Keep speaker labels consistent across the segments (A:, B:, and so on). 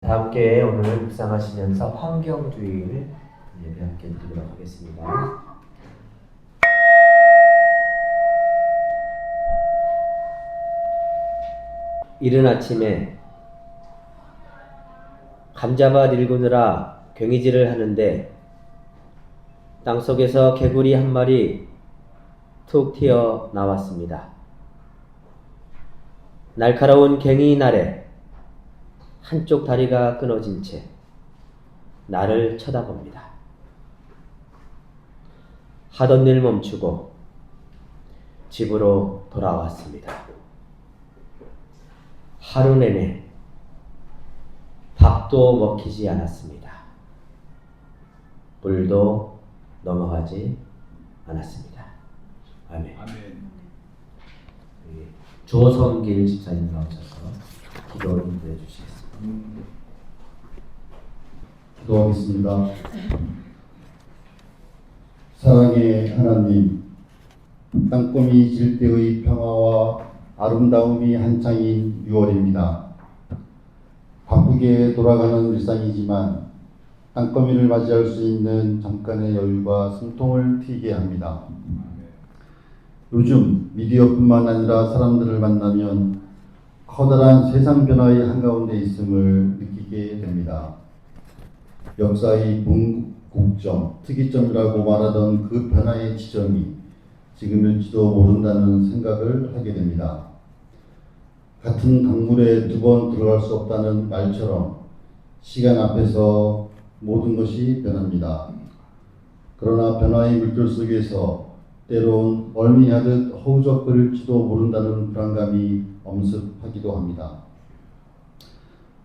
A: 다 함께 오늘 묵상하시면서 환경주의를 예배 함께 드리도록 하겠습니다. 이른 아침에 감자밭 일구느라 괭이질을 하는데 땅속에서 개구리 한 마리 툭 튀어 나왔습니다. 날카로운 괭이 날에 한쪽 다리가 끊어진 채 나를 쳐다봅니다. 하던 일 멈추고 집으로 돌아왔습니다. 하루 내내 밥도 먹히지 않았습니다. 물도 넘어가지 않았습니다. 아멘. 조성길 집사님 나오셔서 기도를 해주시겠습니다.
B: 기도하겠습니다. 사랑의 하나님, 땅거미 질 때의 평화와 아름다움이 한창인 6월입니다. 바쁘게 돌아가는 일상이지만 땅거미를 맞이할 수 있는 잠깐의 여유가 숨통을 트이게 합니다. 요즘 미디어뿐만 아니라 사람들을 만나면 커다란 세상 변화의 한가운데 있음을 느끼게 됩니다. 역사의 분곡점, 특이점이라고 말하던 그 변화의 지점이 지금일지도 모른다는 생각을 하게 됩니다. 같은 강물에 두 번 들어갈 수 없다는 말처럼 시간 앞에서 모든 것이 변합니다. 그러나 변화의 물결 속에서 때론 멀미하듯 허우적거릴지도 모른다는 불안감이 엄습하기도 합니다.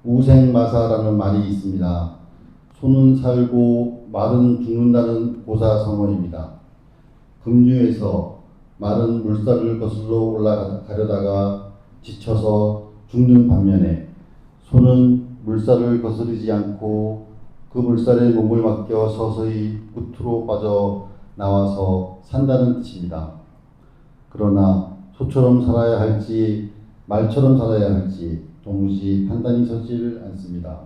B: 우생마사라는 말이 있습니다. 소는 살고 말은 죽는다는 고사성어입니다. 급류에서 말은 물살을 거슬러 올라가려다가 지쳐서 죽는 반면에 소는 물살을 거스르지 않고 그 물살에 몸을 맡겨 서서히 끝으로 빠져 나와서 산다는 뜻입니다. 그러나 소처럼 살아야 할지 말처럼 살아야 할지 도무지 판단이 서질 않습니다.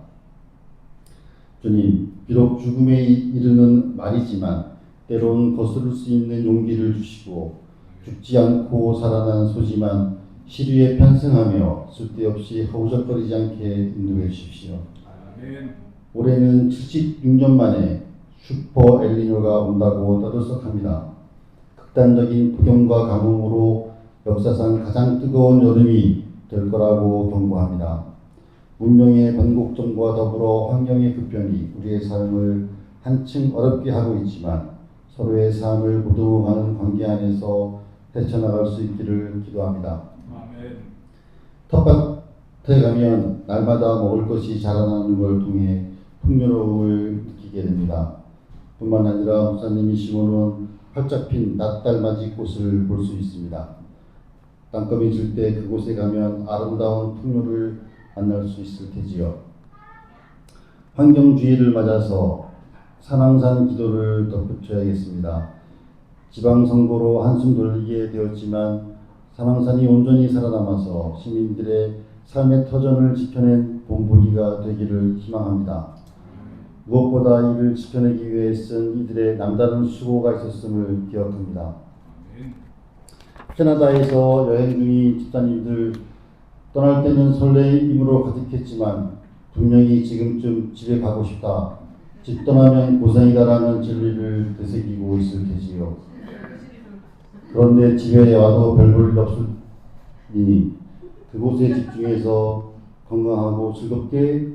B: 주님, 비록 죽음에 이르는 말이지만 때론 거스를 수 있는 용기를 주시고 죽지 않고 살아난 소지만 시류에 편승하며 쓸데없이 허우적거리지 않게 인도해 주십시오. 아멘. 올해는 76년 만에 슈퍼 엘니뇨가 온다고 떠들썩합니다. 극단적인 폭염과 가뭄으로 역사상 가장 뜨거운 여름이 될 거라고 경고합니다. 문명의 변곡점과 더불어 환경의 급변이 우리의 삶을 한층 어렵게 하고 있지만 서로의 삶을 보듬어가는 관계 안에서 헤쳐나갈 수 있기를 기도합니다. 아멘. 텃밭에 가면 날마다 먹을 것이 자라나는 걸 통해 풍요로움을 느끼게 됩니다. 뿐만 아니라 목사님이 심어놓은 활짝 핀 낫달맞이 꽃을 볼 수 있습니다. 땅거미 질 때 그곳에 가면 아름다운 풍요를 만날 수 있을 테지요. 환경주의를 맞아서 산왕산 기도를 덧붙여야겠습니다. 지방선거로 한숨 돌리게 되었지만 산왕산이 온전히 살아남아서 시민들의 삶의 터전을 지켜낸 본보기가 되기를 희망합니다. 무엇보다 이를 지켜내기 위해 쓴 이들의 남다른 수고가 있었음을 기억합니다. 캐나다에서 여행 중인 집사님들 떠날 때는 설레임으로 가득했지만 분명히 지금쯤 집에 가고 싶다, 집 떠나면 고생이다라는 진리를 되새기고 있을 테지요. 그런데 집에 와도 별볼 일 없으니 그곳에 집중해서 건강하고 즐겁게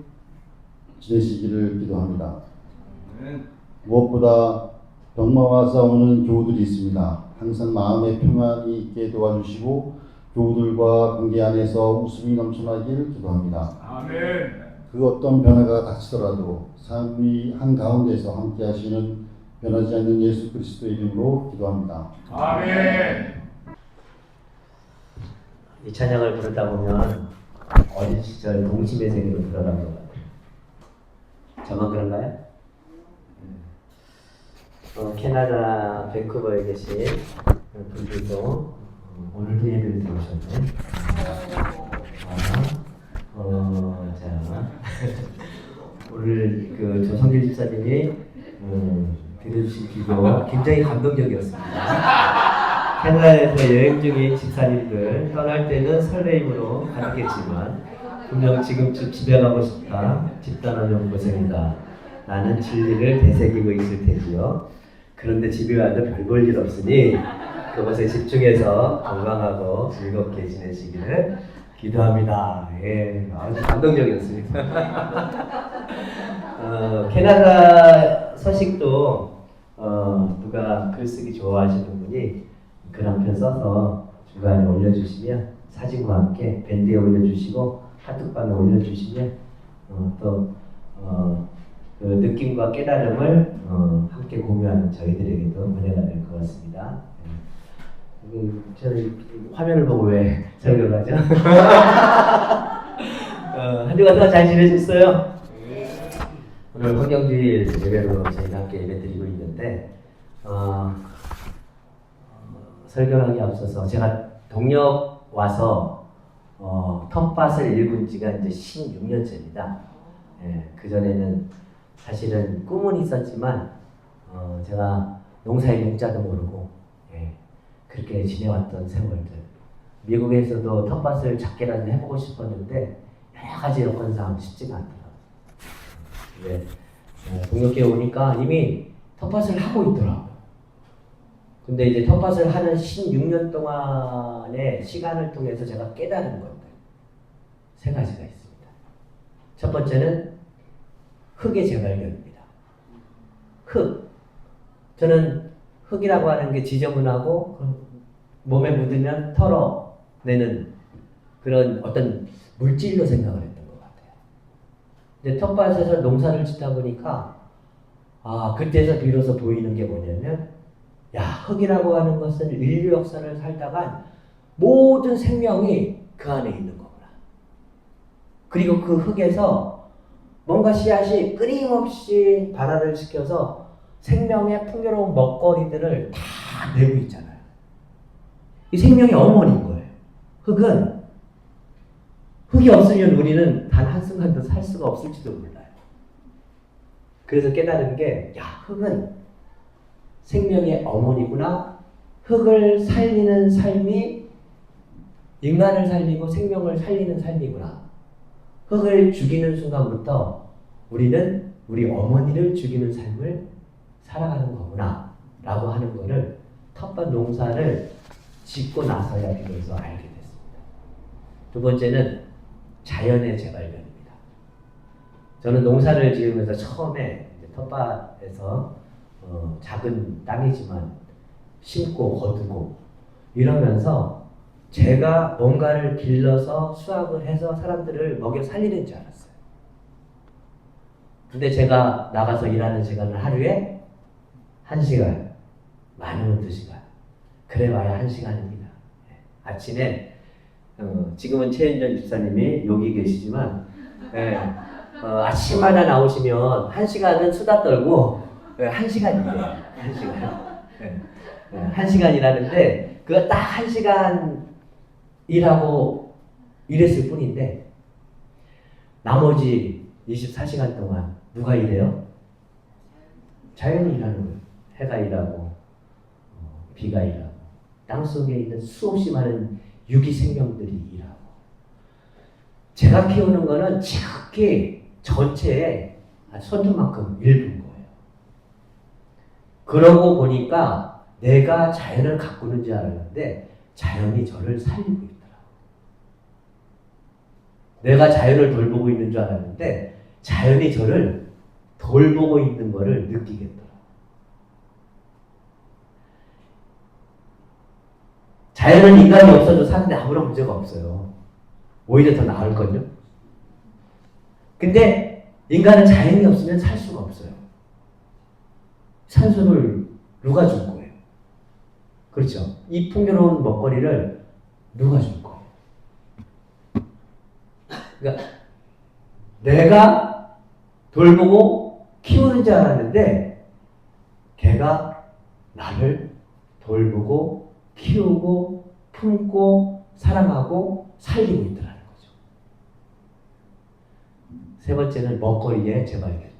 B: 지내시기를 기도합니다. 무엇보다 병마와 싸우는 교우들이 있습니다. 항상 마음의 평안이 있게 도와주시고 교우들과 관계 안에서 웃음이 넘쳐나길 기도합니다. 아멘. 그 어떤 변화가 닥치더라도 삶의 한가운데서 함께 하시는 변하지 않는 예수 그리스도의 이름으로 기도합니다. 아멘.
A: 이 찬양을 부르다 보면 어린 시절 동심의 세계로 들어간 것 같아요. 저만 그런가요? 캐나다 밴쿠버에 계신 분들도 오늘도 예배를 들어오셨네. 자, 오늘 그 조성길 집사님이 들려주신 기도 굉장히 감동적이었습니다. 캐나다에서 여행 중인 집사님들 떠날 때는 설레임으로 가득했지만 분명 지금쯤 집에 가고 싶다. 집 떠나면 고생이다. 나는 진리를 되새기고 있을 테지요. 그런데 집에 와도 별 볼 일 없으니 그것에 집중해서 건강하고 즐겁게 지내시기를 기도합니다. 예, 아주 감동적이었습니다. 캐나다 서식도 누가 글쓰기 좋아하시는 분이 글 한 편 써서 중간에 올려주시면 사진과 함께 밴드에 올려주시고 카톡방에 올려주시면 그 느낌과 깨달음을 함께 공유하는 저희들에게도 은혜가 될 것 같습니다. 저는 화면을 보고 왜 설교를 하죠? 한 주간 더 잘 지내셨어요? 오늘 환경주일 예배로 저희가 함께 예배 드리고 있는데 설교하기 앞서서 제가 동력 와서 텃밭을 읽은 지가 이제 16년째입니다. 예, 그전에는 사실은 꿈은 있었지만 제가 농사의 농자도 모르고 그렇게 지내왔던 세월들. 미국에서도 텃밭을 작게라도 해보고 싶었는데 여러 가지 여건상 쉽지가 않더라고요. 동력교회 오니까 이미 텃밭을 하고 있더라고요. 근데 이제 텃밭을 하는 16년 동안의 시간을 통해서 제가 깨달은 것들 세 가지가 있습니다. 첫 번째는 흙의 재발견입니다. 흙. 저는 흙이라고 하는 게 지저분하고 몸에 묻으면 털어내는 그런 어떤 물질로 생각을 했던 것 같아요. 근데 텃밭에서 농사를 짓다 보니까 그때서 비로소 보이는 게 뭐냐면 흙이라고 하는 것은 인류 역사를 살다간 모든 생명이 그 안에 있는 거구나. 그리고 그 흙에서 뭔가 씨앗이 끊임없이 발화를 시켜서 생명의 풍요로운 먹거리들을 다 내고 있잖아요. 이 생명의 어머니인 거예요. 흙이 없으면 우리는 단 한순간도 살 수가 없을지도 몰라요. 그래서 깨달은 게 흙은 생명의 어머니구나. 흙을 살리는 삶이 인간을 살리고 생명을 살리는 삶이구나. 흙을 죽이는 순간부터 우리는 우리 어머니를 죽이는 삶을 살아가는 거구나 라고 하는 거를 텃밭 농사를 짓고 나서야 비로소 알게 됐습니다. 두 번째는 자연의 재발견입니다. 저는 농사를 지으면서 처음에 텃밭에서 작은 땅이지만 심고 거두고 이러면서 제가 뭔가를 길러서 수확을 해서 사람들을 먹여 살리는 줄 알았어요. 근데 제가 나가서 일하는 시간은 하루에 1시간, 많으면 2시간. 그래 봐야 1시간입니다. 아침에 지금은 최은전 집사님이 여기 계시지만 아침마다 나오시면 1시간은 수다 떨고 1시간 일해요. 1시간. 1시간 일하는데 그거 딱 1시간 일하고 일했을 뿐인데 나머지 24시간 동안 누가 일해요? 자연이 일하는 거예요. 해가 일하고 비가 일하고 땅속에 있는 수없이 많은 유기 생명들이 일하고 제가 키우는 거는 지극히 전체의 손톱만큼 일부인 거예요. 그러고 보니까 내가 자연을 가꾸는 줄 알았는데 자연이 저를 살리고 있더라고요. 내가 자연을 돌보고 있는 줄 알았는데 자연이 저를 돌보고 있는 거를 느끼겠더라고요. 자연은 인간이 없어도 사는데 아무런 문제가 없어요. 오히려 더 나을걸요? 근데 인간은 자연이 없으면 살 수가 없어요. 산소를 누가 줄 거예요? 그렇죠? 이 풍요로운 먹거리를 누가 줄 거예요? 그러니까 내가 돌보고 키우는 줄 알았는데 걔가 나를 돌보고 키우고 품고 사랑하고 살리고 있더라는 거죠. 세 번째는 먹거리의 재발견입니다.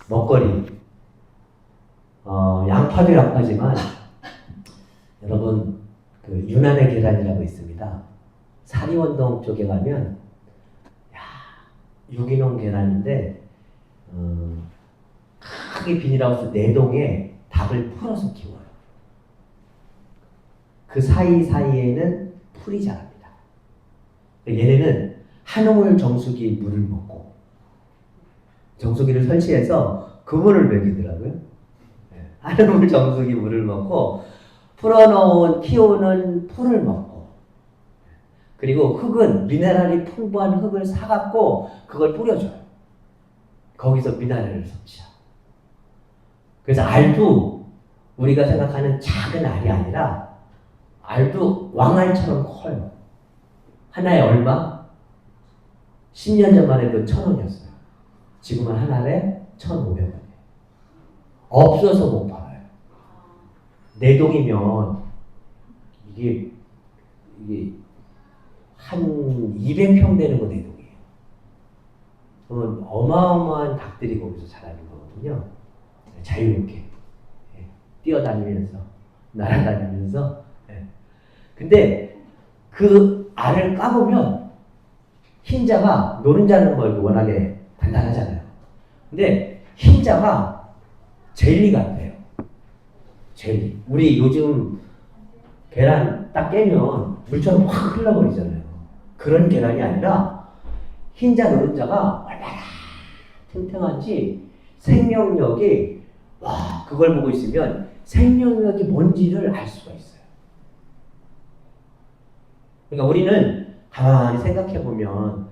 A: 먹거리. 양파도 양파지만 여러분 그 유난의 계란이라고 있습니다. 사리원동 쪽에 가면 유기농 계란인데 크게 비닐하우스 4동에 닭을 풀어서 키워요. 그 사이사이에는 풀이 자랍니다. 얘네는 한올 정수기 물을 먹고 정수기를 설치해서 그물을 먹이더라고요. 한올 정수기 물을 먹고 풀어놓은 키우는 풀을 먹고 그리고 흙은 미네랄이 풍부한 흙을 사갖고 그걸 뿌려줘요. 거기서 미네랄을 섭취하고. 그래서 알도 우리가 생각하는 작은 알이 아니라 알도 왕알처럼 커요. 하나에 얼마? 10년 전만 해도 1,000원이었어요. 지금은 한 알에 1,500원이에요. 없어서 못 팔아요. 4동이면 이게 한 200평 되는 거 4동이에요. 그러면 어마어마한 닭들이 거기서 자라는 거거든요. 자유롭게 뛰어다니면서 날아다니면서. 근데 그 알을 까보면 흰자가 노른자는 뭐 워낙에 단단하잖아요. 근데 흰자가 젤리 같아요. 젤리. 우리 요즘 계란 딱 깨면 물처럼 확 흘러버리잖아요. 그런 계란이 아니라 흰자 노른자가 얼마나 탱탱한지 생명력이 그걸 보고 있으면 생명력이 뭔지를 알 수가 있어요. 그러니까 우리는 가만히 생각해 보면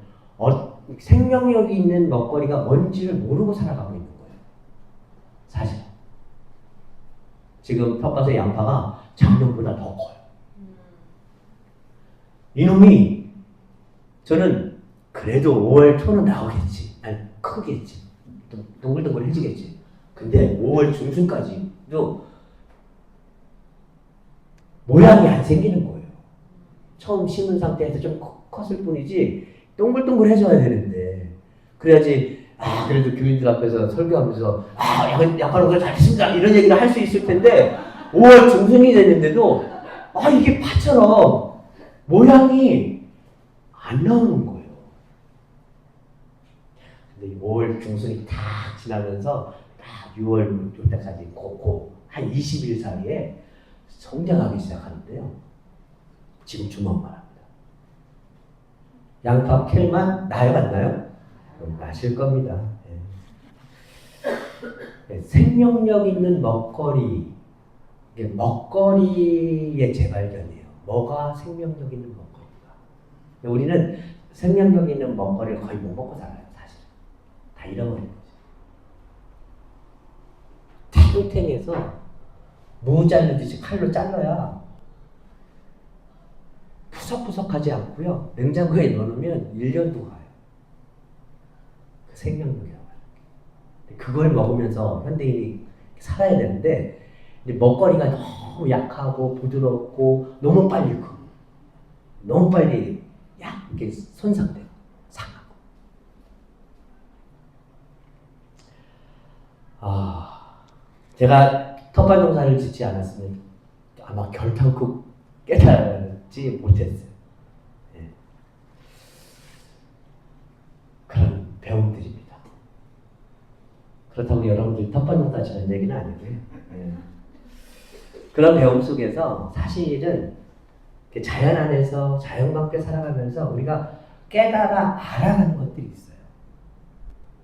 A: 생명력이 있는 먹거리가 뭔지를 모르고 살아가고 있는 거예요. 사실 지금 텃밭의 양파가 작년보다 더 커요. 이놈이 저는 그래도 5월 초는 나오겠지. 아니 크겠지. 동글동글해지겠지. 근데 5월 중순까지도 모양이 안 생기는 거예요. 처음 심은 상태에서 좀 컸을 뿐이지 동글동글해져야 되는데 그래야지 그래도 교인들 앞에서 설교하면서 양파는 잘했습니다 이런 얘기를 할 수 있을 텐데 5월 중순이 됐는데도 이게 파처럼 모양이 안 나오는 거예요. 근데 5월 중순이 다 지나면서 딱 6월 요때까지 한 20일 사이에 성장하기 시작하는데요. 지금 주먹만 합니다. 양파 캘만 나요 안 나요? 나실 겁니다. 생명력 있는 먹거리, 이게 먹거리의 재발견이에요. 뭐가 생명력 있는 먹거리가? 우리는 생명력 있는 먹거리를 거의 못 먹고 살아요. 사실 다 잃어버린 거죠. 탱탱해서 무 자르듯이 칼로 잘라야 푸석푸석하지 않고요. 냉장고에 넣어놓으면 1년도 가요. 그 생명력이라고 하는 게. 그걸 먹으면서 현대인이 살아야 되는데 먹거리가 너무 약하고 부드럽고 너무 빨리 크고 너무 빨리 이렇게 손상되고 상하고. 제가 텃밭 농사를 짓지 않았으면 아마 결단코 깨달지 못했어요. 그런 배움들입니다. 그렇다고 여러분들이 텃밭 농사 짓는 얘기는 아니고요. 그런 배움 속에서 사실은 자연 안에서 자연과 살아가면서 우리가 깨달아 알아가는 것들이 있어요.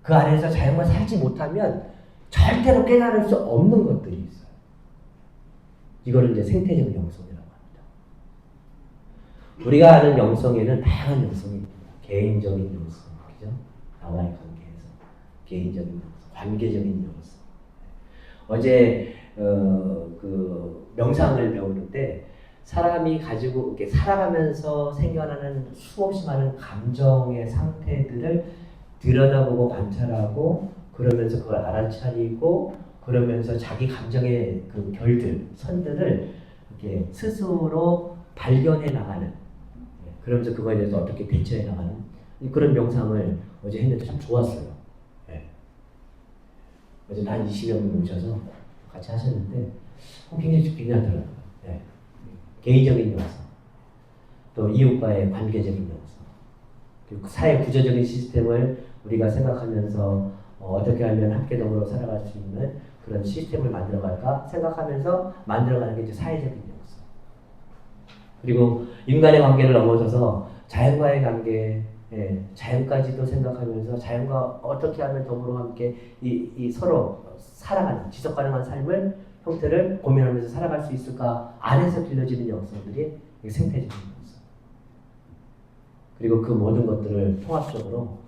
A: 그 안에서 자연과 살지 못하면 절대로 깨달을 수 없는 것들이 있어요. 이거를 이제 생태적 영성이라고 합니다. 우리가 아는 영성에는 다양한 영성이 있습니다. 개인적인 영성, 그죠? 나와의 관계에서 개인적인 영성, 관계적인 영성. 어제 그 명상을 배우는 때 사람이 가지고 이렇게 살아가면서 생겨나는 수없이 많은 감정의 상태들을 들여다보고 관찰하고 그러면서 그걸 알아차리고 그러면서 자기 감정의 그 결들, 선들을 이렇게 스스로 발견해 나가는, 그러면서 그거에 대해서 어떻게 대처해 나가는 그런 명상을 어제 했는데 참 좋았어요. 예. 어제 한 20여 분 오셔서 같이 하셨는데 굉장히 괜찮더라고요. 예. 개인적인 명상, 또 이웃과의 관계적인 명상, 그리고 사회 구조적인 시스템을 우리가 생각하면서 어떻게 하면 함께 더불어 살아갈 수 있는 그런 시스템을 만들어갈까 생각하면서 만들어가는 게 이제 사회적인 명상. 그리고 인간의 관계를 넘어서서 자연과의 관계, 예, 자연까지도 생각하면서 자연과 어떻게 하면 더불어 함께 이 서로 살아가는 지속 가능한 삶을 형태를 고민하면서 살아갈 수 있을까 안에서 길러지는 영성들이 생태적인 영성. 그리고 그 모든 것들을 통합적으로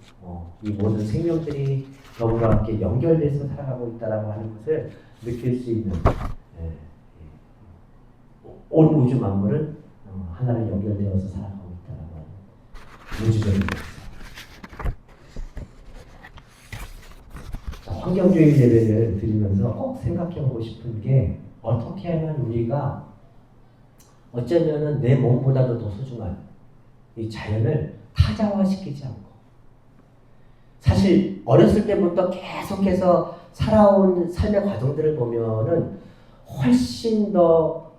A: 이 모든 생명들이 더불어 함께 연결돼서 살아가고 있다라고 하는 것을 느낄 수 있는 예, 온 우주 만물은 하나로 연결되어서 살아가고 있다라고 하는 우주적인 영성. 환경주의 예배를 드리면서 꼭 생각해보고 싶은 게 어떻게 하면 우리가 어쩌면은 내 몸보다도 더 소중한 이 자연을 타자화시키지 않고 사실 어렸을 때부터 계속해서 살아온 삶의 과정들을 보면은 훨씬 더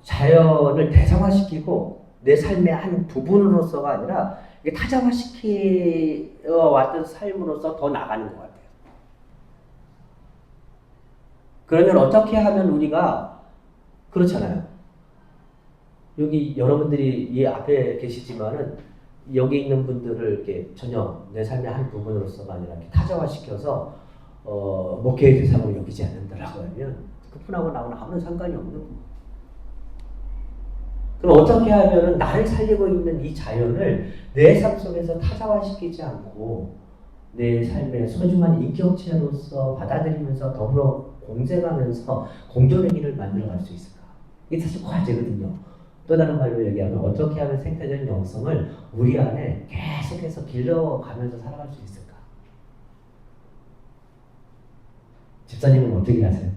A: 자연을 대상화시키고 내 삶의 한 부분으로서가 아니라 타자화시켜 왔던 삶으로서 더 나가는 것 같아요. 그러면 어떻게 하면 우리가 그렇잖아요. 여기 여러분들이 이 앞에 계시지만은 여기 있는 분들을 이렇게 전혀 내 삶의 한 부분으로서가 아니라 이렇게 타자화시켜서 목회의 대상으로 여기지 않는다라고 하면 그분하고 나하고는 아무런 상관이 없는 거예요. 그럼 어떻게 하면은 나를 살리고 있는 이 자연을 내 삶 속에서 타자화시키지 않고 내 삶의 소중한 인격체로서 받아들이면서 더불어 공생하면서 공존의 길을 만들어갈 수 있을까? 이게 사실 과제거든요. 또 다른 말로 얘기하면 어떻게 하면 생태적인 영성을 우리 안에 계속해서 길러가면서 살아갈 수 있을까? 집사님은 어떻게 하세요?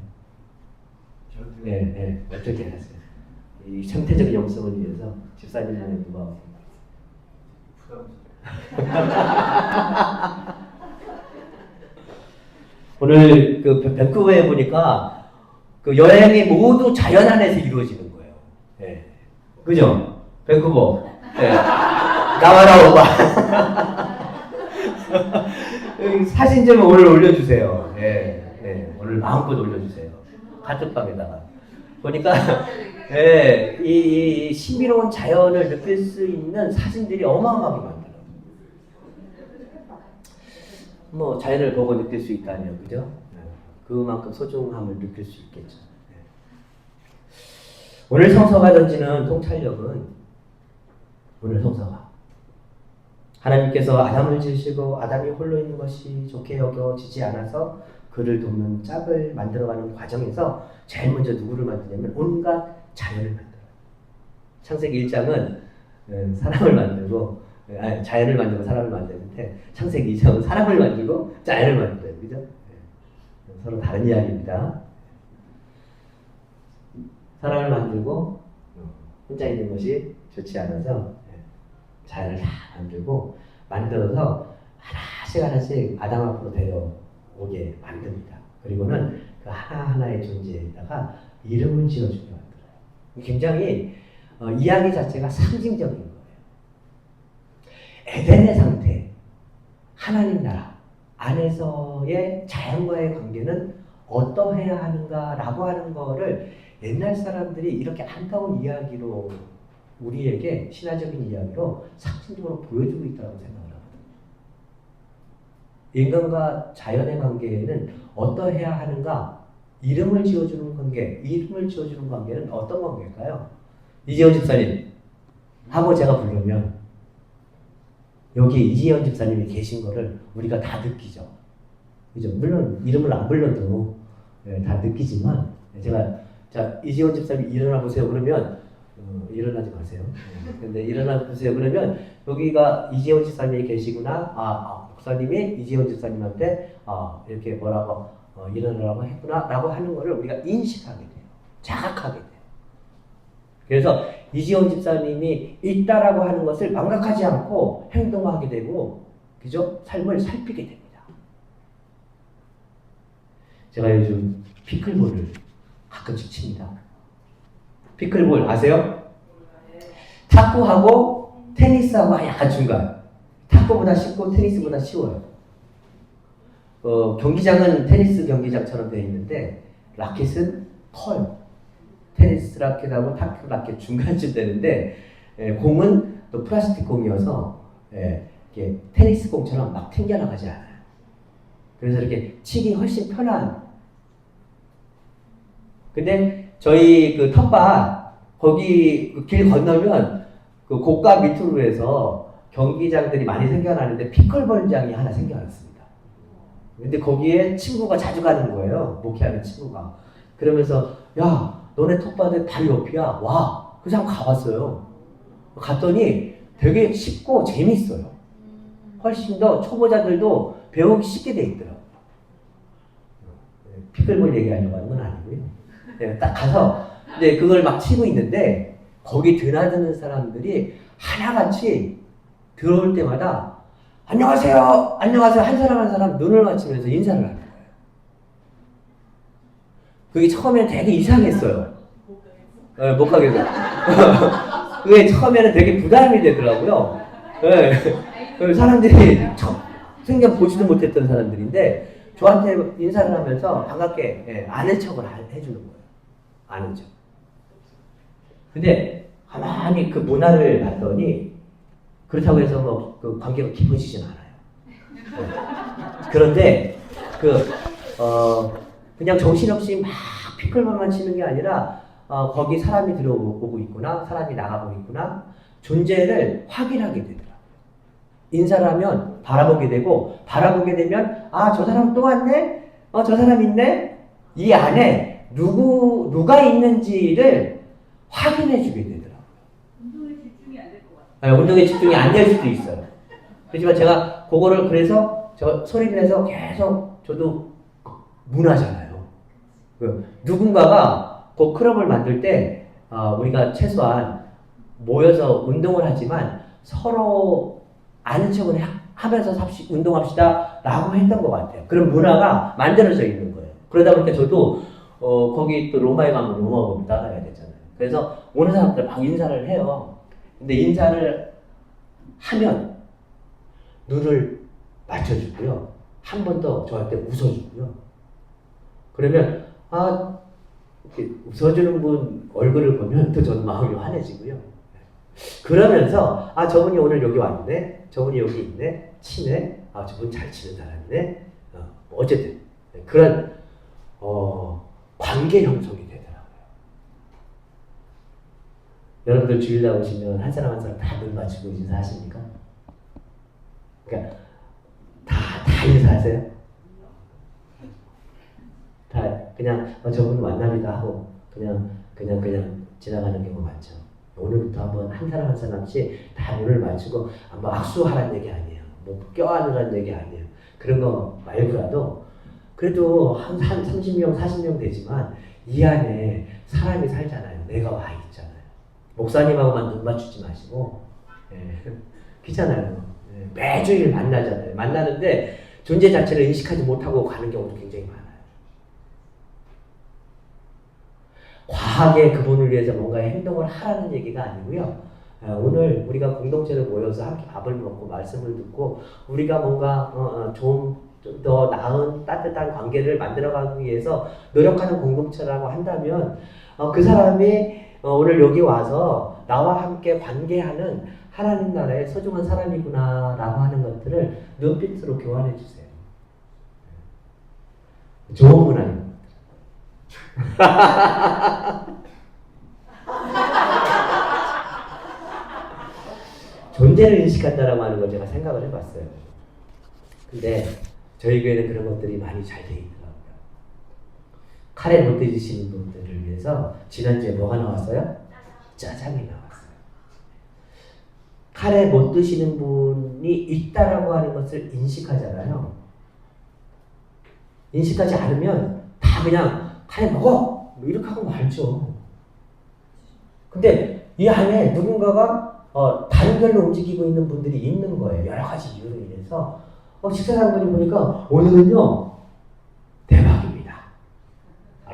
A: 네, 어떻게 하세요? 이 생태적 영성을 위해서 집사님만의 누가 오늘 그 밴쿠버에 보니까 그 여행이 모두 자연 안에서 이루어지는 거예요. 네. 그죠? 밴쿠버. 네. 나와라 오바. 사진 좀 오늘 올려주세요. 네. 네. 오늘 마음껏 올려주세요. 카톡방에다가. 보니까 네. 이 신비로운 자연을 느낄 수 있는 사진들이 어마어마하게 많더라고요. 뭐 자연을 보고 느낄 수 있다니요, 그죠? 네. 그만큼 소중함을 느낄 수 있겠죠. 네. 오늘 성서가 던지는 통찰력은 오늘 성서가 하나님께서 아담을 지으시고 아담이 홀로 있는 것이 좋게 여겨지지 않아서 그를 돕는 짝을 만들어가는 과정에서 제일 먼저 누구를 만드냐면 온갖 자연을 만들어요. 창세기 1장은 사람을 만들고 자연을 만들고 사람을 만드는데 창세기 2장은 사람을 만들고 자연을 만들어요. 그죠? 서로 다른 이야기입니다. 사람을 만들고 혼자 있는 것이 좋지 않아서 자연을 다 만들고 만들어서 하나씩 하나씩 아담 앞으로 데려오게 만듭니다. 그리고는 그 하나하나의 존재에다가 이름을 지어주게 만들어요. 굉장히 이야기 자체가 상징적인 거예요. 에덴의 상태, 하나님 나라 안에서의 자연과의 관계는 어떠해야 하는가라고 하는 거를 옛날 사람들이 이렇게 아름다운 이야기로 우리에게 신화적인 이야기로 상징적으로 보여주고 있다고 생각을 하거든요. 인간과 자연의 관계에는 어떠해야 하는가? 이름을 지어주는 관계, 이름을 지어주는 관계는 어떤 관계일까요? 이재원 집사님 하고 제가 부르면 여기 이재원 집사님이 계신 거를 우리가 다 느끼죠. 그죠? 물론 이름을 안 불러도 다 느끼지만 제가 자 이재원 집사님 일어나 보세요 그러면 일어나지 마세요. 근데 일어나 보세요 그러면 여기가 이재원 집사님이 계시구나. 목사님이 이재원 집사님한테 이렇게 뭐라고 일어나라고 했구나라고 하는 거를 우리가 인식하게 돼요. 자각하게 돼요. 그래서 이지원 집사님이 있다라고 하는 것을 망각하지 않고 행동하게 되고, 그죠? 삶을 살피게 됩니다. 제가 요즘 피클볼을 가끔씩 칩니다. 피클볼 아세요? 탁구하고 테니스하고 약간 중간. 탁구보다 쉽고 테니스보다 쉬워요. 경기장은 테니스 경기장처럼 되어 있는데 라켓은 커요. 테니스 라켓하고 탁구 라켓 중간쯤 되는데 공은 또 플라스틱 공이어서 이렇게 테니스 공처럼 막 튕겨나가지 않아요. 그래서 이렇게 치기 훨씬 편한. 근데 저희 그 텃밭 거기 그 길 건너면 그 고가 밑으로 해서 경기장들이 많이 생겨나는데 피클볼장이 하나 생겨났습니다. 근데 거기에 친구가 자주 가는 거예요. 목회하는 친구가. 그러면서 야 너네 텃밭에 바로 옆이야. 와. 그래서 한번 가봤어요. 갔더니 되게 쉽고 재밌어요. 훨씬 더 초보자들도 배우기 쉽게 돼 있더라고요. 피클볼 얘기하려고 하는 건 아니고요. 네, 딱 가서 이제 그걸 막 치고 있는데 거기 드나드는 사람들이 하나같이 들어올 때마다 안녕하세요, 안녕하세요 한 사람 한 사람 눈을 맞추면서 인사를 하는 거예요. 그게 처음에는 되게 이상했어요. 못 가겠어요. 그게 처음에는 되게 부담이 되더라고요. 네. 사람들이 생전 보지도 못했던 사람들인데 저한테 인사를 하면서 반갑게 아는 척을 해주는 거예요. 아는 척. 근데 가만히 그 문화를 봤더니 그렇다고 해서 뭐 그 관계가 깊어지진 않아요. 그런데 그냥 정신없이 막 피클볼만 치는 게 아니라 거기 사람이 들어오고 있구나, 사람이 나가고 있구나, 존재를 확인하게 되더라고요. 인사를 하면 바라보게 되고, 바라보게 되면 아, 저 사람 또 왔네? 저 사람 있네? 이 안에 누가 있는지를 확인해 주게 되더라고요.
C: 운동에 집중이 안 될 것 같아요.
A: 네, 운동에 집중이 안 될 수도 있어요. 그렇지만 제가 그거를 그래서 저 소리를 내서 계속 저도 문화잖아요. 누군가가 그 클럽을 만들 때 우리가 최소한 모여서 운동을 하지만 서로 아는 척을 하면서 운동합시다 라고 했던 것 같아요. 그런 문화가 만들어져 있는 거예요. 그러다 보니까 저도 거기 또 로마에 가면 로마법을 따라야 되잖아요. 그래서 오는 사람들 막 인사를 해요. 근데 인사를 하면 눈을 맞춰주고요. 한 번 더 저한테 웃어주고요. 그러면 이렇게 웃어주는 분 얼굴을 보면 또 저는 마음이 환해지고요. 그러면서 저분이 오늘 여기 왔네, 저분이 여기 있네, 치네, 저분 잘 치는 사람이네. 어쨌든 그런 관계 형성이 되더라고요. 여러분들 주일 나오시면 한 사람 한 사람 다 눈 맞추고 인사하십니까? 그러니까 다 인사하세요? 다 그냥 저분 만남이다 하고 그냥 지나가는 경우 많죠. 오늘부터 한번 한 사람 한 사람씩 다 눈을 맞추고 뭐 악수하라는 얘기 아니에요. 뭐 껴안으라는 얘기 아니에요. 그런 거 말고라도 그래도 한 30명, 40명 되지만 이 안에 사람이 살잖아요. 내가 와 있잖아요. 목사님하고만 눈 맞추지 마시고 귀찮아요. 매주일 만나잖아요. 만나는데 존재 자체를 인식하지 못하고 가는 경우도 굉장히 많아요. 과하게 그분을 위해서 뭔가 행동을 하라는 얘기가 아니고요. 오늘 우리가 공동체로 모여서 함께 밥을 먹고 말씀을 듣고 우리가 뭔가 좀 더 나은 따뜻한 관계를 만들어가기 위해서 노력하는 공동체라고 한다면 그 사람이 오늘 여기 와서 나와 함께 관계하는 하나님 나라의 소중한 사람이구나 라고 하는 것들을 눈빛으로 교환해 주세요. 좋은 문화입니다. 존재를 인식한다라고 하는 걸 제가 생각을 해봤어요. 근데 저희 교회는 그런 것들이 많이 잘 돼 있더라고요. 카레 못 드시는 분들을 위해서 지난주에 뭐가 나왔어요? 짜장이 나왔어요. 카레 못 드시는 분이 있다라고 하는 것을 인식하잖아요. 인식하지 않으면 다 그냥 카레 먹어! 뭐 이렇게 하고 말죠. 근데 이 안에 누군가가 단결로 움직이고 있는 분들이 있는 거예요. 여러 가지 이유로 인해서. 식사장분이 보니까 오늘은요, 대박입니다.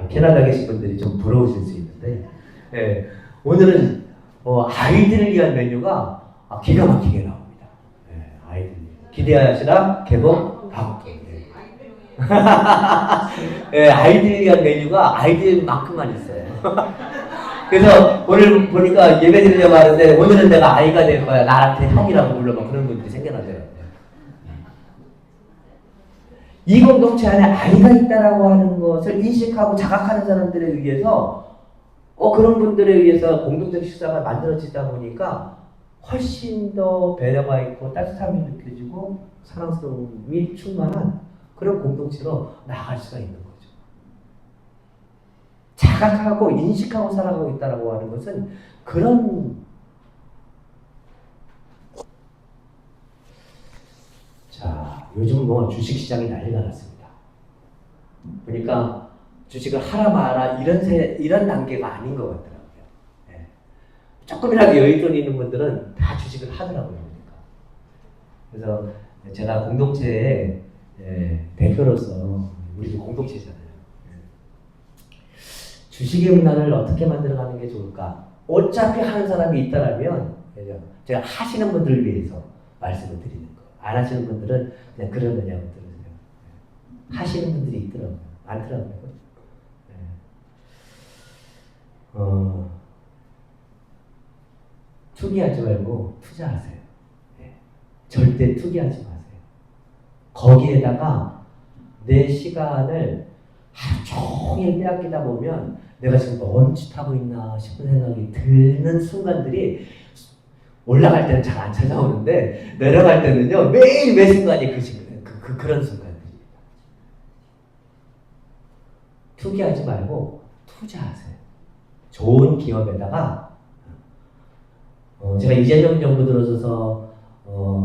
A: 캐나다 계신 분들이 좀 부러우실 수 있는데, 예, 오늘은 아이들을 위한 메뉴가 기가 막히게 나옵니다. 예, 아이들 기대하시라 개봉 받게. 예, 아이들을 위한 메뉴가 아이들만큼만 있어요. 그래서 오늘 보니까 예배 드리려고 하는데 오늘은 내가 아이가 될 거야. 나한테 형이라고 불러. 막 그런 분들이 생겨나더라고요. 이 공동체 안에 아이가 있다라고 하는 것을 인식하고 자각하는 사람들에 의해서 그런 분들에 의해서 공동적 식사가 만들어지다 보니까 훨씬 더 배려가 있고 따뜻함이 느껴지고 사랑스러움이 충만한 그런 공동체로 나아갈 수가 있는 거죠. 자각하고 인식하고 살아가고 있다라고 하는 것은 그런 요즘 주식시장이 난리가 났습니다. 그러니까 주식을 하라 마라 이런 단계가 아닌 것 같더라고요. 네. 조금이라도 여윳돈 있는 분들은 다 주식을 하더라고요. 그러니까. 그래서 제가 공동체의 대표로서 우리도 공동체잖아요. 주식의 문화를 어떻게 만들어가는 게 좋을까? 어차피 하는 사람이 있다라면 제가 하시는 분들을 위해서 말씀을 드리는 거예요. 안 하시는 분들은 그냥 그러느냐고 들으세요. 하시는 분들이 있더라고요. 많더라고요. 투기하지 말고 투자하세요. 절대 투기하지 마세요. 거기에다가 내 시간을 하루 종일 빼앗기다 보면 내가 지금 멈칫하고 있나 싶은 생각이 드는 순간들이 올라갈 때는 잘 안 찾아오는데 내려갈 때는요 매일 매 순간이 그런 순간들입니다. 투기하지 말고 투자하세요. 좋은 기업에다가 제가 이재명 정부 들어서서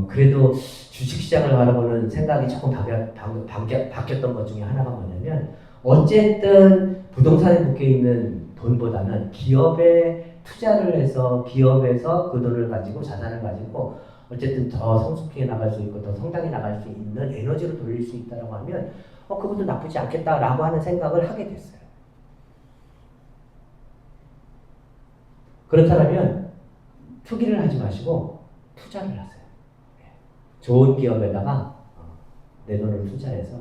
A: 그래도 주식시장을 바라보는 생각이 조금 바뀌었던 것 중에 하나가 뭐냐면 어쨌든 부동산에 묶여있는 돈보다는 기업에 투자를 해서 기업에서 그 돈을 가지고 자산을 가지고 어쨌든 더 성숙해 나갈 수 있고 더 성장해 나갈 수 있는 에너지로 돌릴 수 있다고 하면 그것도 나쁘지 않겠다라고 하는 생각을 하게 됐어요. 그렇다면 투기를 하지 마시고 투자를 하세요. 좋은 기업에다가 내 돈을 투자해서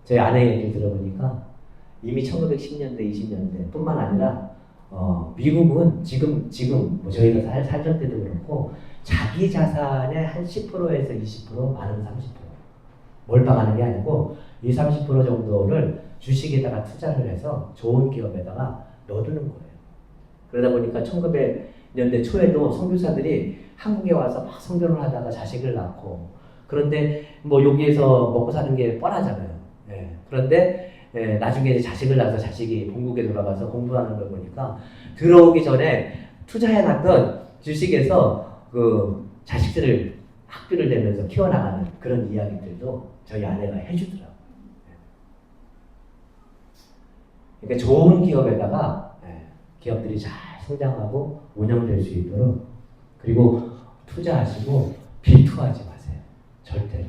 A: 저희 아내 얘기를 들어보니까 이미 1910년대, 20년대 뿐만 아니라 미국은 지금 저희가 살던 때도 그렇고 자기 자산의 한 10%에서 20%, 많은 30% 몰빵하는 게 아니고 20, 30% 정도를 주식에다가 투자를 해서 좋은 기업에다가 넣어두는 거예요. 그러다 보니까 1900년대 초에도 선교사들이 한국에 와서 막 선교를 하다가 자식을 낳고 그런데 여기에서 먹고 사는 게 뻔하잖아요. 그런데 나중에 이제 자식을 낳아서 자식이 본국에 돌아가서 공부하는 걸 보니까 들어오기 전에 투자해놨던 주식에서 그 자식들을 학비를 내면서 키워나가는 그런 이야기들도 저희 아내가 해주더라고요. 그러니까 좋은 기업에다가 기업들이 잘 성장하고 운영될 수 있도록 그리고 투자하시고 비투하지 마세요. 절대로.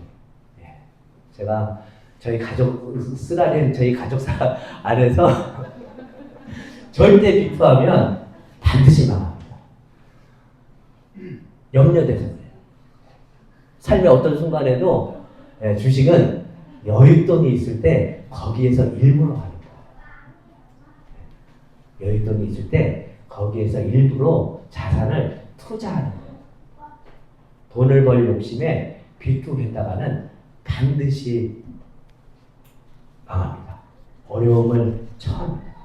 A: 제가 저희 가족 쓰라린 저희 가족사 안에서 절대 비투하면 반드시 망합니다. 염려돼서 그래요. 삶의 어떤 순간에도 주식은 여윳돈이 있을 때 거기에서 일부러 하는 거예요. 여윳돈이 있을 때 거기에서 일부러 자산을 투자하는 거예요. 돈을 벌 욕심에 비투했다가는 반드시 망합니다. 어려움을 처합니다.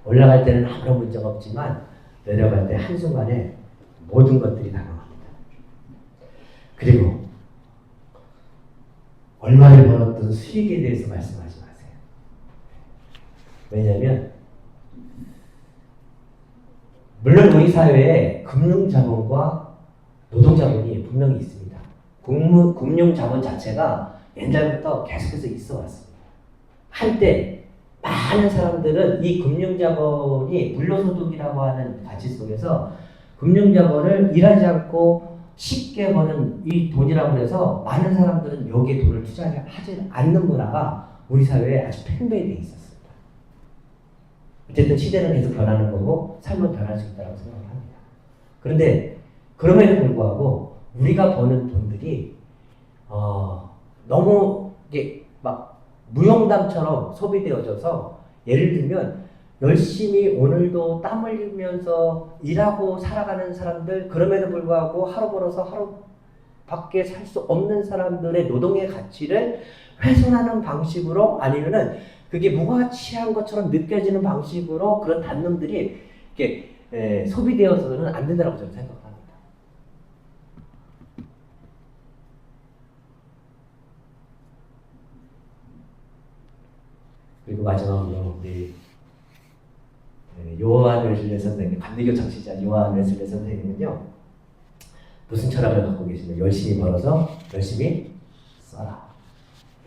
A: 올라갈 때는 아무런 문제가 없지만 내려갈 때 한순간에 모든 것들이 다 망합니다. 그리고 얼마를 벌었던 수익에 대해서 말씀하지 마세요. 왜냐하면 물론 우리 사회에 금융자본과 노동자본이 분명히 있습니다. 금융자본 자체가 옛날부터 계속해서 있어 왔습니다. 한때 많은 사람들은 이 금융자본이 불로소득이라고 하는 가치 속에서 금융자본을 일하지 않고 쉽게 버는 이 돈이라고 해서 많은 사람들은 여기에 돈을 투자하지 않는 문화가 우리 사회에 아주 팽배해 있었습니다. 어쨌든 시대는 계속 변하는 거고 삶은 변할 수 있다고 생각을 합니다. 그런데 그럼에도 불구하고 우리가 버는 돈들이 너무 이게 막 무용담처럼 소비되어져서 예를 들면 열심히 오늘도 땀 흘리면서 일하고 살아가는 사람들 그럼에도 불구하고 하루 벌어서 하루밖에 살 수 없는 사람들의 노동의 가치를 훼손하는 방식으로 아니면은 그게 무가치한 것처럼 느껴지는 방식으로 그런 단념들이 이렇게 소비되어서는 안 된다고 저는 생각합니다. 그리고 마지막으로 우리 요한 웨슬리 선생님, 감리교 정치자 요한 웨슬리 선생님은요 무슨 철학을 갖고 계시냐면 열심히 벌어서 열심히 써라.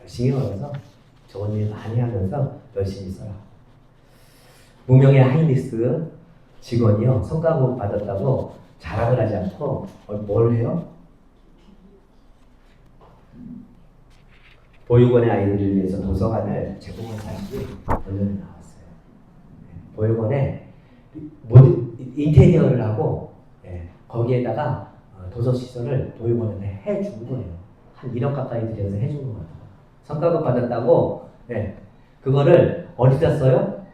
A: 열심히 벌어서 좋은 일 많이 하면서 열심히 써라. 무명의 하이니스 직원이요 성과급 받았다고 자랑을 하지 않고 뭘 해요? 보육원의 아이들을 위해서 도서관을 제공한 사람이 언론에 나왔어요. 보육원에 모든 인테리어를 하고 거기에다가 도서시설을 보육원에 해준 거예요. 한 1억 가까이 들여서 해준 것 같아요. 성과급 받았다고 그거를 어디다 써요?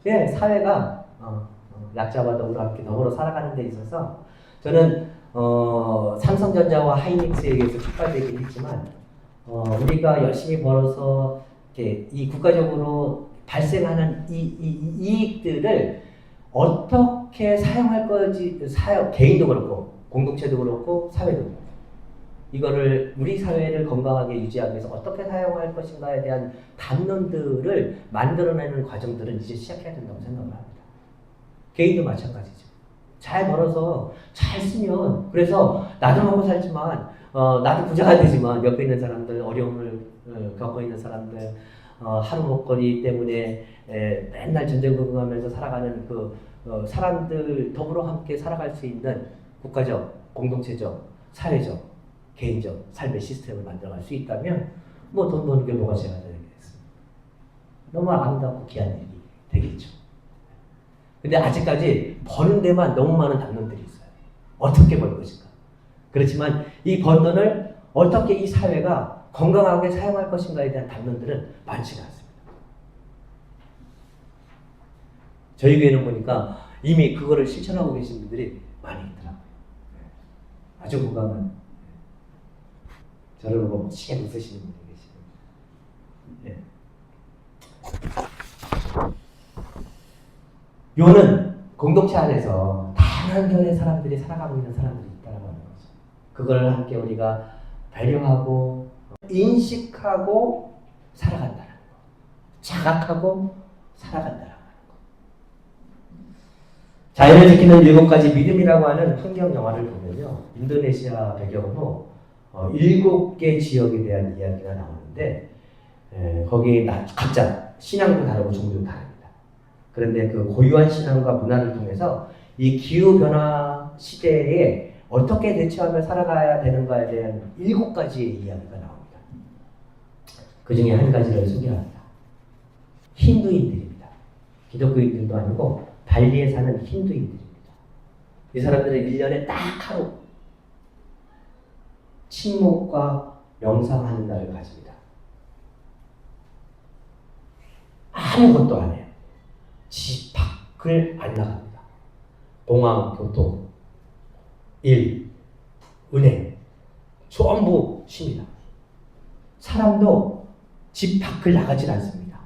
A: 사회가 약자와 함께 더불어 살아가는 데 있어서 저는 삼성전자와 하이닉스에게서 촉발되긴 했지만 우리가 열심히 벌어서 이렇게 이 국가적으로 발생하는 이익들을 어떻게 사용할 거지 개인도 그렇고 공동체도 그렇고 사회도 그렇고 이거를 우리 사회를 건강하게 유지하기 위해서 어떻게 사용할 것인가에 대한 담론들을 만들어내는 과정들은 이제 시작해야 된다고 생각을 합니다. 개인도 마찬가지죠. 잘 벌어서 잘 쓰면 그래서 나도 먹고 살지만 나도 부자가 되지만 옆에 있는 사람들 어려움을 겪고 있는 사람들 하루 먹거리 때문에 맨날 전쟁 극응하면서 살아가는 그 사람들 더불어 함께 살아갈 수 있는 국가적, 공동체적, 사회적, 개인적 삶의 시스템을 만들어갈 수 있다면 뭐 돈 버는 게 뭐가 제가 되겠습니까? 너무 아름답고 귀한 일이 되겠죠. 근데 아직까지 버는 데만 너무 많은 담론들이 있어요. 어떻게 벌 것인가. 그렇지만 이 번 돈을 어떻게 이 사회가 건강하게 사용할 것인가에 대한 담론들은 많지가 않습니다. 저희 교회는 보니까 이미 그거를 실천하고 계신 분들이 많이 있더라고요. 아주 공감한 저를 보고 치게 웃으시는 분이 계시네요. 요는 공동체 안에서 다양한 견의 사람들이 살아가고 있는 사람들이 있다는 거죠. 그걸 함께 우리가 배려하고 인식하고 살아간다는 거. 자각하고 살아간다는 거. 자연을 지키는 7가지 믿음이라고 하는 환경 영화를 보면요. 인도네시아 배경으로 7개 지역에 대한 이야기가 나오는데 거기 각자 신앙도 다르고 종교도 다릅니다. 그런데 그 고유한 신앙과 문화를 통해서 이 기후변화 시대에 어떻게 대처하며 살아가야 되는가에 대한 7가지의 이야기가 나옵니다. 그 중에 한 가지를 소개합니다. 힌두인들입니다. 기독교인들도 아니고 발리에 사는 힌두인들입니다. 이 사람들은 1년에 딱 하루 침묵과 명상하는 날을 가집니다. 아무것도 안 해요. 집 밖을 안 나갑니다. 공항, 교통, 일, 은행 전부 쉽니다. 사람도 집 밖을 나가질 않습니다.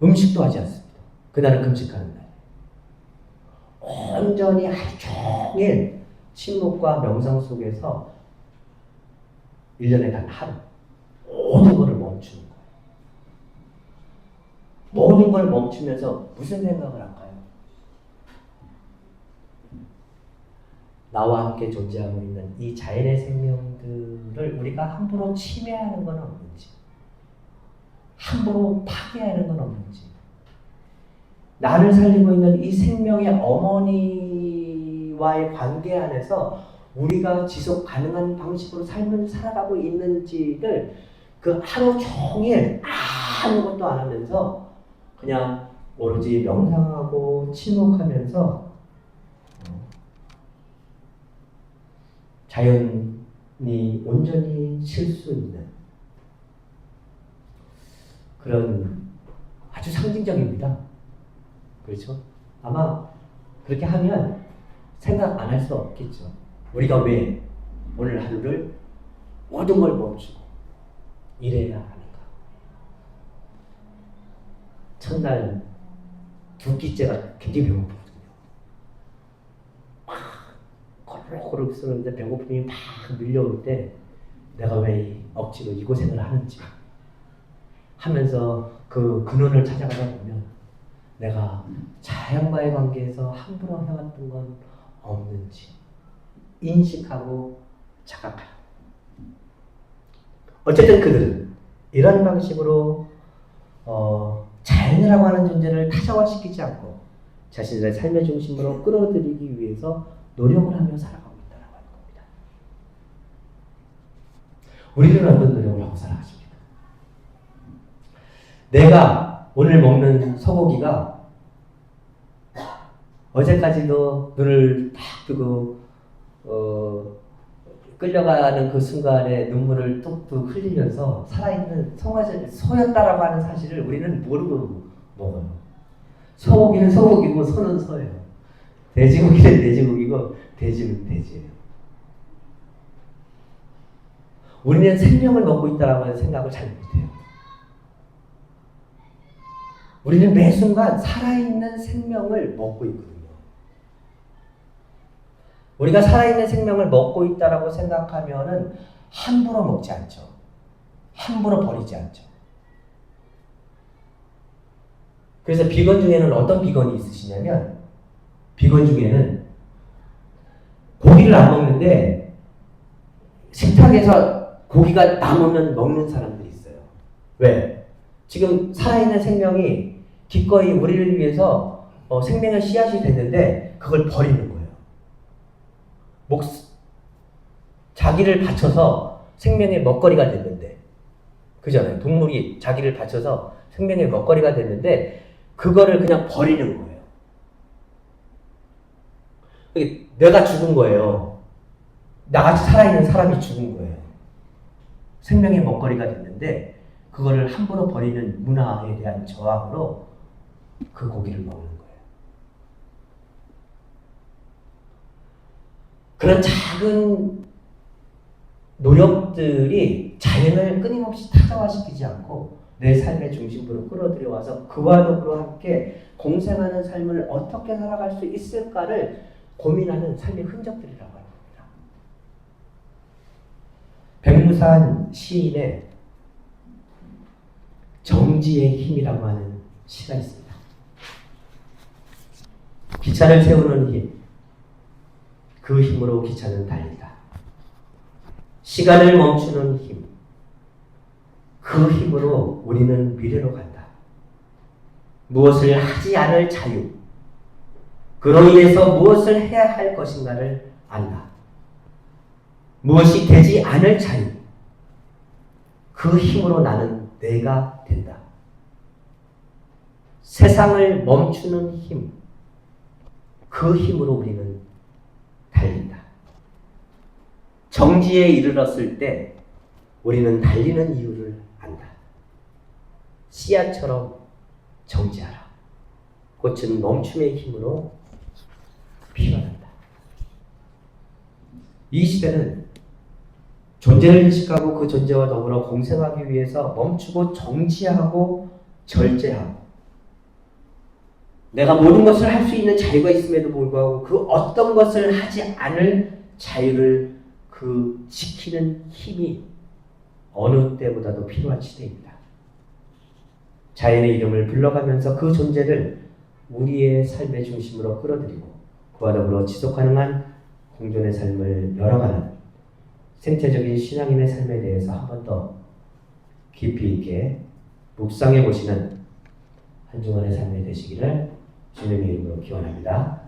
A: 음식도 하지 않습니다. 그날은 금식하는 날. 온전히 하루 종일 침묵과 명상 속에서 1년에 단 하루 모든 것을 멈추는 거예요. 모든 걸 멈추면서 무슨 생각을 할까요? 나와 함께 존재하고 있는 이 자연의 생명들을 우리가 함부로 침해하는 건 없는지, 함부로 파괴하는 건 없는지, 나를 살리고 있는 이 생명의 어머니와의 관계 안에서 우리가 지속 가능한 방식으로 삶을 살아가고 있는지를 그 하루 종일 아무것도 안 하면서 그냥 오로지 명상하고 침묵하면서 자연이 온전히 쉴 수 있는 그런 아주 상징적입니다. 그렇죠? 아마 그렇게 하면 생각 안 할 수 없겠죠. 우리가 왜 오늘 하루를 모든 걸 멈추고 일해야 하는가? 첫날 두 끼째가 굉장히 배고프거든요. 막 고루고루 쓰는데 배고픔이 막 밀려올 때 내가 왜 억지로 이 고생을 하는지 하면서 그 근원을 찾아가다 보면 내가 자연과의 관계에서 함부로 해왔던 건 없는지 인식하고 자각하고, 어쨌든 그들은 이런 방식으로 자연이라고 하는 존재를 타자화시키지 않고 자신들의 삶의 중심으로 끌어들이기 위해서 노력을 하며 살아가고 있다는 겁니다. 우리는 어떤 노력을 하고 살아가십니까? 내가 오늘 먹는 소고기가 어제까지도 눈을 딱 뜨고 끌려가는 그 순간에 눈물을 뚝뚝 흘리면서 살아있는 소였다라고 하는 사실을 우리는 모르고 먹어요. 소고기는 소고기고 소는 소예요. 돼지고기는 돼지고기고 돼지는 돼지예요. 우리는 생명을 먹고 있다라고 하는 생각을 잘 못해요. 우리는 매 순간 살아있는 생명을 먹고 있거든요. 우리가 살아있는 생명을 먹고 있다라고 생각하면은 함부로 먹지 않죠. 함부로 버리지 않죠. 그래서 비건 중에는 어떤 비건이 있으시냐면, 비건 중에는 고기를 안 먹는데 식탁에서 고기가 남으면 먹는 사람들이 있어요. 왜? 지금 살아있는 생명이 기꺼이 우리를 위해서 생명의 씨앗이 됐는데 그걸 버리는 거예요. 자기를 바쳐서 생명의 먹거리가 됐는데, 그잖아요. 동물이 자기를 바쳐서 생명의 먹거리가 됐는데 그거를 그냥 버리는 거예요. 내가 죽은 거예요. 나같이 살아있는 사람이 죽은 거예요. 생명의 먹거리가 됐는데 그거를 함부로 버리는 문화에 대한 저항으로 그 고기를 먹는 거예요. 그런 작은 노력들이 자연을 끊임없이 타자화시키지 않고 내 삶의 중심부로 끌어들여와서 그와 더불어 함께 공생하는 삶을 어떻게 살아갈 수 있을까를 고민하는 삶의 흔적들이라고 합니다. 백무산 시인의 정지의 힘이라고 하는 시가 있습니다. 기차를 세우는 힘, 그 힘으로 기차는 달린다. 시간을 멈추는 힘, 그 힘으로 우리는 미래로 간다. 무엇을 하지 않을 자유, 그로 인해서 무엇을 해야 할 것인가를 안다. 무엇이 되지 않을 자유, 그 힘으로 나는 내가 된다. 세상을 멈추는 힘, 그 힘으로 우리는 달린다. 정지에 이르렀을 때 우리는 달리는 이유를 안다. 씨앗처럼 정지하라. 꽃은 멈춤의 힘으로 피어난다. 이 시대는 존재를 인식하고 그 존재와 더불어 공생하기 위해서 멈추고 정지하고 절제하고, 내가 모든 것을 할 수 있는 자유가 있음에도 불구하고 그 어떤 것을 하지 않을 자유를 그 지키는 힘이 어느 때보다도 필요한 시대입니다. 자연의 이름을 불러가면서 그 존재를 우리의 삶의 중심으로 끌어들이고 그와 더불어 지속 가능한 공존의 삶을 열어가는 생태적인 신앙인의 삶에 대해서 한 번 더 깊이 있게 묵상해 보시는 한 주간의 삶이 되시기를 주님의 이름으로 기원합니다.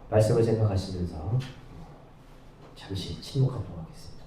A: 말씀을 생각하시면서 잠시 침묵하도록 하겠습니다.